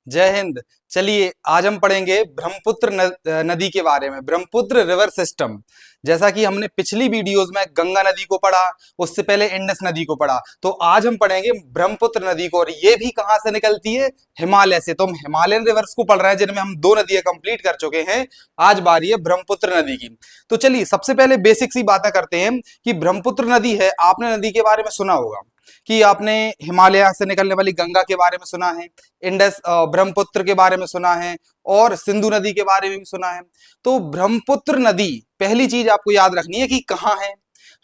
जय हिंद। चलिए आज हम पढ़ेंगे ब्रह्मपुत्र नदी के बारे में, ब्रह्मपुत्र रिवर सिस्टम। जैसा कि हमने पिछली वीडियोस में गंगा नदी को पढ़ा, उससे पहले इंडस नदी को पढ़ा, तो आज हम पढ़ेंगे ब्रह्मपुत्र नदी को। और ये भी कहाँ से निकलती है? हिमालय से। तो हम हिमालयन रिवर्स को पढ़ रहे हैं जिनमें हम दो नदियां कंप्लीट कर चुके हैं। आज बारी है ब्रह्मपुत्र नदी की। तो चलिए सबसे पहले बेसिक सी बातें करते हैं कि ब्रह्मपुत्र नदी है, आपने नदी के बारे में सुना होगा कि आपने हिमालय से निकलने वाली गंगा के बारे में सुना है, इंडस ब्रह्मपुत्र के बारे में सुना है, और सिंधु नदी के बारे में भी सुना है। तो ब्रह्मपुत्र नदी, पहली चीज आपको याद रखनी है कि कहाँ है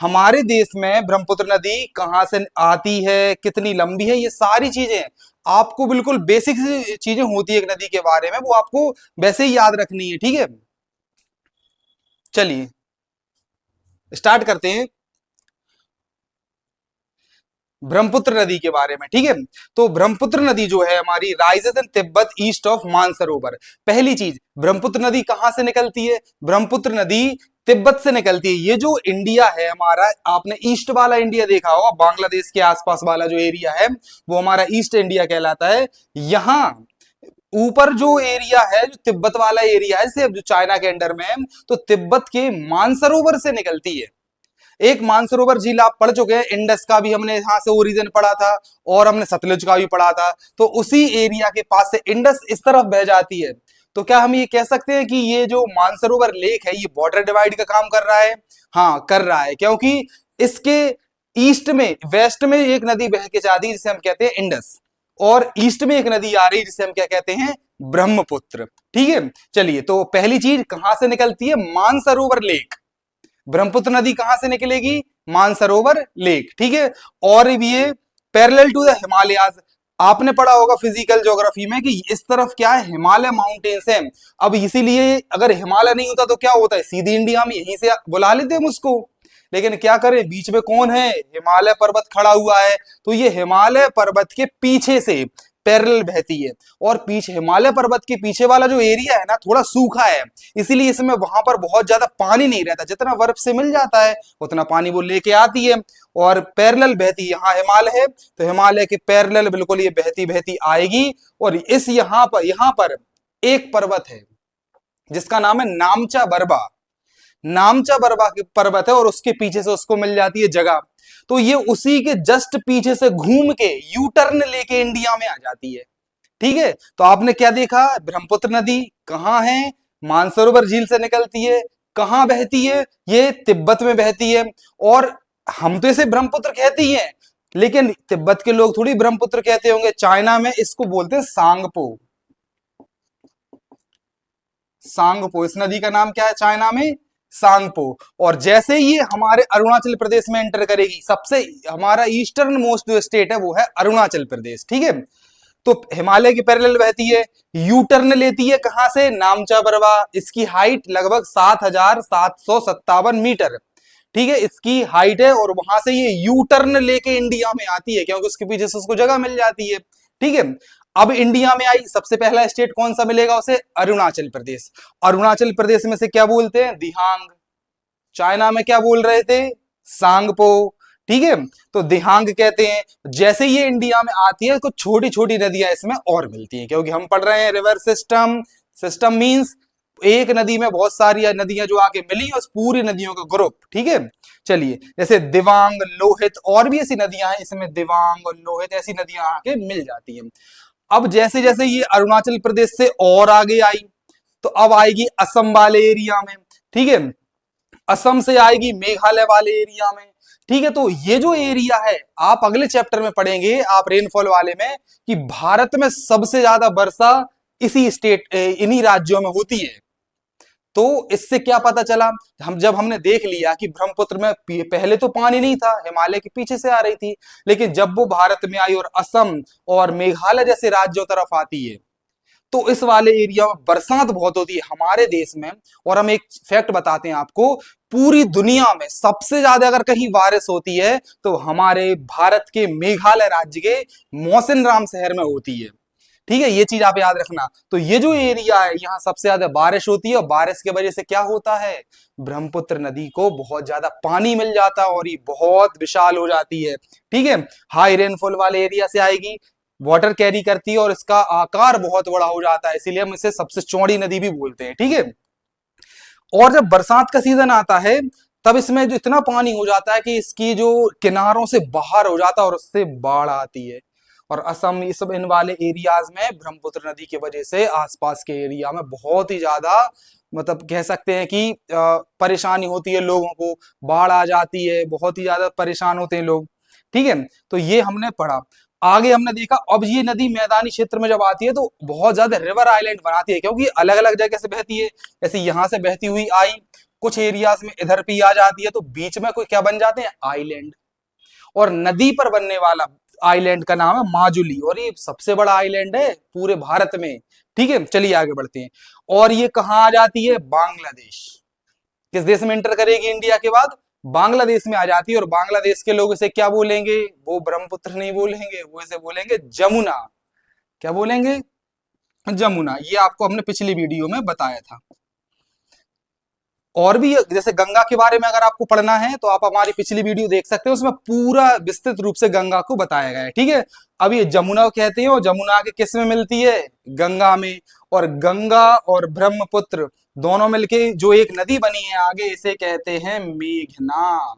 हमारे देश में ब्रह्मपुत्र नदी, कहाँ से आती है, कितनी लंबी है, ये सारी चीजें आपको बिल्कुल बेसिक चीजें होती है एक नदी के बारे में, वो आपको वैसे ही याद रखनी है। ठीक है, चलिए स्टार्ट करते हैं ब्रह्मपुत्र नदी के बारे में। ठीक है, तो ब्रह्मपुत्र नदी जो है हमारी rises in Tibet east of Mansarovar. पहली चीज, ब्रह्मपुत्र नदी कहां से निकलती है? ब्रह्मपुत्र नदी तिब्बत से निकलती है। ये जो इंडिया है हमारा, आपने ईस्ट वाला इंडिया देखा होगा, बांग्लादेश के आसपास वाला जो एरिया है वो हमारा ईस्ट इंडिया कहलाता है। यहाँ ऊपर जो एरिया है, जो तिब्बत वाला एरिया है, सिर्फ जो चाइना के अंडर में है, तो तिब्बत के मानसरोवर से निकलती है। एक मानसरोवर झील आप पढ़ चुके हैं, इंडस का भी हमने यहां से ओरिजिन पढ़ा था, और हमने सतलुज का भी पढ़ा था। तो उसी एरिया के पास से इंडस इस तरफ बह जाती है। तो क्या हम ये कह सकते हैं कि ये जो मानसरोवर लेक है ये बॉर्डर डिवाइड का काम कर रहा है? हाँ, कर रहा है, क्योंकि इसके ईस्ट में, वेस्ट में एक नदी बह के जाती है जिसे हम कहते हैं इंडस, और ईस्ट में एक नदी आ रही है जिसे हम क्या कहते हैं? ब्रह्मपुत्र। ठीक है, चलिए तो पहली चीज कहां से निकलती है? मानसरोवर लेक। ब्रह्मपुत्र नदी कहां से निकलेगी? मानसरोवर लेक। ठीक है, और ये पैरेलल टू द हिमालयाज। आपने पढ़ा होगा फिजिकल ज्योग्राफी में कि इस तरफ क्या है? हिमालय माउंटेन्स है। अब इसीलिए अगर हिमालय नहीं होता तो क्या होता है? सीधी इंडिया में यहीं से बुला लेते हम उसको, लेकिन क्या करें, बीच में कौन है? हिमालय पर्वत खड़ा हुआ है। तो ये हिमालय पर्वत के पीछे से पैरेलल बहती है, और पीछे हिमालय पर्वत के पीछे वाला जो एरिया है ना, थोड़ा सूखा है, इसीलिए इसमें वहां पर बहुत ज्यादा पानी नहीं रहता। जितना बर्फ से मिल जाता है उतना पानी वो लेके आती है, और पैरेलल बहती है। यहाँ हिमालय है तो हिमालय के पैरेलल बिल्कुल ये बहती बहती आएगी। और इस यहाँ पर एक पर्वत है जिसका नाम है नामचा बरबा। नामचा बरबा के पर्वत है, और उसके पीछे से उसको मिल जाती है जगह। तो ये उसी के जस्ट पीछे से घूम के यू टर्न लेके इंडिया में आ जाती है। ठीक है, तो आपने क्या देखा? ब्रह्मपुत्र नदी कहाँ है? मानसरोवर झील से निकलती है। कहाँ बहती है? ये तिब्बत में बहती है। और हम तो इसे ब्रह्मपुत्र कहते ही हैं, लेकिन तिब्बत के लोग थोड़ी ब्रह्मपुत्र कहते होंगे। चाइना में इसको बोलते हैं सांगपो। सांगपो, इस नदी का नाम क्या है चाइना में? सांगपो। और जैसे ही ये हमारे अरुणाचल प्रदेश में एंटर करेगी, सबसे हमारा ईस्टर्न मोस्ट जो स्टेट है वो है अरुणाचल प्रदेश। ठीक है, तो हिमालय की पैरेलल बहती है, यू टर्न लेती है कहां से? नामचा बरवा। इसकी हाइट लगभग 7,757 मीटर। ठीक है, इसकी हाइट है, और वहां से ये यू टर्न लेके इंडिया में आती है, क्योंकि उसके पीछे से उसको जगह मिल जाती है। ठीक है, अब इंडिया में आई, सबसे पहला स्टेट कौन सा मिलेगा उसे? अरुणाचल प्रदेश। अरुणाचल प्रदेश में से क्या बोलते हैं? दिहांग। चाइना में क्या बोल रहे थे? सांगपो। ठीक है, तो दिहांग कहते हैं। जैसे ये इंडिया में आती है, कुछ छोटी छोटी नदियां इसमें और मिलती हैं, क्योंकि हम पढ़ रहे हैं रिवर सिस्टम। सिस्टम मींस एक नदी में बहुत सारी नदियां जो आके मिली, उस पूरी नदियों का ग्रुप। ठीक है, चलिए जैसे दिवांग, लोहित, और भी ऐसी नदियां हैं, इसमें दिवांग और लोहित ऐसी नदियां आके मिल जाती हैं। अब जैसे जैसे ये अरुणाचल प्रदेश से और आगे आई, तो अब आएगी असम वाले एरिया में। ठीक है, असम से आएगी मेघालय वाले एरिया में। ठीक है, तो ये जो एरिया है, आप अगले चैप्टर में पढ़ेंगे, आप रेनफॉल वाले में, कि भारत में सबसे ज्यादा वर्षा इसी स्टेट, इन्हीं राज्यों में होती है। तो इससे क्या पता चला? जब हमने देख लिया कि ब्रह्मपुत्र में पहले तो पानी नहीं था, हिमालय के पीछे से आ रही थी, लेकिन जब वो भारत में आई और असम और मेघालय जैसे राज्यों तरफ आती है, तो इस वाले एरिया में बरसात बहुत होती है हमारे देश में। और हम एक फैक्ट बताते हैं आपको, पूरी दुनिया में सबसे ज्यादा अगर कहीं बारिश होती है तो हमारे भारत के मेघालय राज्य के मौसिनराम शहर में होती है। ठीक है, ये चीज आप याद रखना। तो ये जो एरिया है, यहाँ सबसे ज्यादा बारिश होती है, और बारिश की वजह से क्या होता है? ब्रह्मपुत्र नदी को बहुत ज्यादा पानी मिल जाता है, और ये बहुत विशाल हो जाती है। ठीक है, हाई रेनफॉल वाले एरिया से आएगी, वाटर कैरी करती है और इसका आकार बहुत बड़ा हो जाता है, इसीलिए हम इसे सबसे चौड़ी नदी भी बोलते हैं, ठीक है। और जब बरसात का सीजन आता है तब इसमें जो इतना पानी हो जाता है कि इसकी जो किनारों से बाहर हो जाता है और उससे बाढ़ आती है। और असम, ये सब इन वाले एरियाज में ब्रह्मपुत्र नदी की वजह से आसपास के एरिया में बहुत ही ज्यादा, मतलब कह सकते हैं कि परेशानी होती है लोगों को, बाढ़ आ जाती है, बहुत ही ज्यादा परेशान होते हैं लोग, ठीक है। तो ये हमने पढ़ा। आगे हमने देखा अब ये नदी मैदानी क्षेत्र में जब आती है तो बहुत ज्यादा रिवर आइलैंड बनाती है, क्योंकि अलग अलग जगह से बहती है। जैसे यहां से बहती हुई आई, कुछ एरियाज में इधर भी आ जाती है, तो बीच में कोई क्या बन जाते हैं, आइलैंड। और नदी पर बनने वाला आइलैंड का नाम है माजुली, और ये सबसे बड़ा आइलैंड है पूरे भारत में, ठीक है। चलिए आगे बढ़ते हैं। और ये कहाँ आ जाती है, बांग्लादेश। किस देश में इंटर करेगी इंडिया के बाद, बांग्लादेश में आ जाती है। और बांग्लादेश के लोग इसे क्या बोलेंगे, वो ब्रह्मपुत्र नहीं बोलेंगे, वो इसे बोलेंगे जमुना। क्या बोलेंगे, जमुना। ये आपको हमने पिछली वीडियो में बताया था। और भी जैसे गंगा के बारे में अगर आपको पढ़ना है तो आप हमारी पिछली वीडियो देख सकते हो, उसमें पूरा विस्तृत रूप से गंगा को बताया गया है, ठीक है। अब ये जमुना कहते हैं, और जमुना के किस में मिलती है, गंगा में। और गंगा और ब्रह्मपुत्र दोनों मिलके जो एक नदी बनी है आगे, इसे कहते हैं मेघना।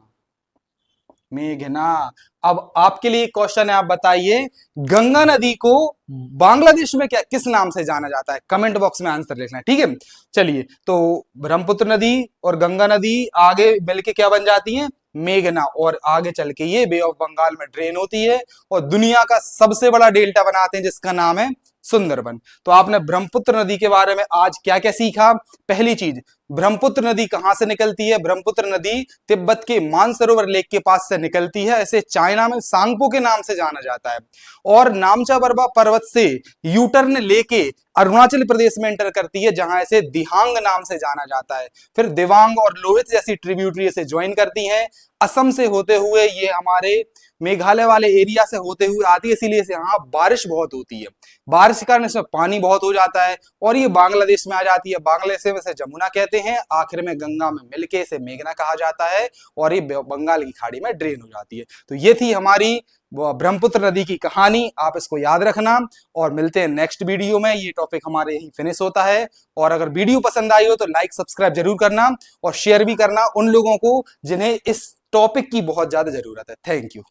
मेघना। अब आपके लिए क्वेश्चन है, आप बताइए गंगा नदी को बांग्लादेश में क्या, किस नाम से जाना जाता है, कमेंट बॉक्स में आंसर लिखना है, ठीक है। चलिए, तो ब्रह्मपुत्र नदी और गंगा नदी आगे मिलके क्या बन जाती है, मेघना। और आगे चल के ये बे ऑफ बंगाल में ड्रेन होती है और दुनिया का सबसे बड़ा डेल्टा बनाते हैं जिसका नाम है सुंदरबन। तो आपने ब्रह्मपुत्र नदी के बारे में आज क्या क्या सीखा। पहली चीज, ब्रह्मपुत्र नदी कहां से निकलती है, ब्रह्मपुत्र नदी तिब्बत के मानसरोवर लेक के पास से निकलती है, इसे चाइना में सांगपो के नाम से जाना जाता है। और नामचा बरवा पर्वत से यूटर्न लेके अरुणाचल प्रदेश में एंटर करती है, जहां इसे दिहांग नाम से जाना जाता है। फिर दिवांग और लोहित जैसी ट्रिब्यूटरी से ज्वाइन करती हैं। असम से होते हुए ये हमारे मेघालय वाले एरिया से होते हुए आती है, इसीलिए यहाँ बारिश बहुत होती है। बारिश के कारण इसमें पानी बहुत हो जाता है और ये बांग्लादेश में आ जाती है। बांग्लादेश में इसे जमुना कहते हैं, आखिर में गंगा में मिलके इसे मेघना कहा जाता है और ये बंगाल की खाड़ी में ड्रेन हो जाती है। तो ये थी हमारी ब्रह्मपुत्र नदी की कहानी, आप इसको याद रखना। और मिलते हैं नेक्स्ट वीडियो में, ये टॉपिक हमारे यही फिनिश होता है। और अगर वीडियो पसंद आई हो तो लाइक सब्सक्राइब जरूर करना और शेयर भी करना उन लोगों को जिन्हें इस टॉपिक की बहुत ज्यादा जरूरत है। Thank you.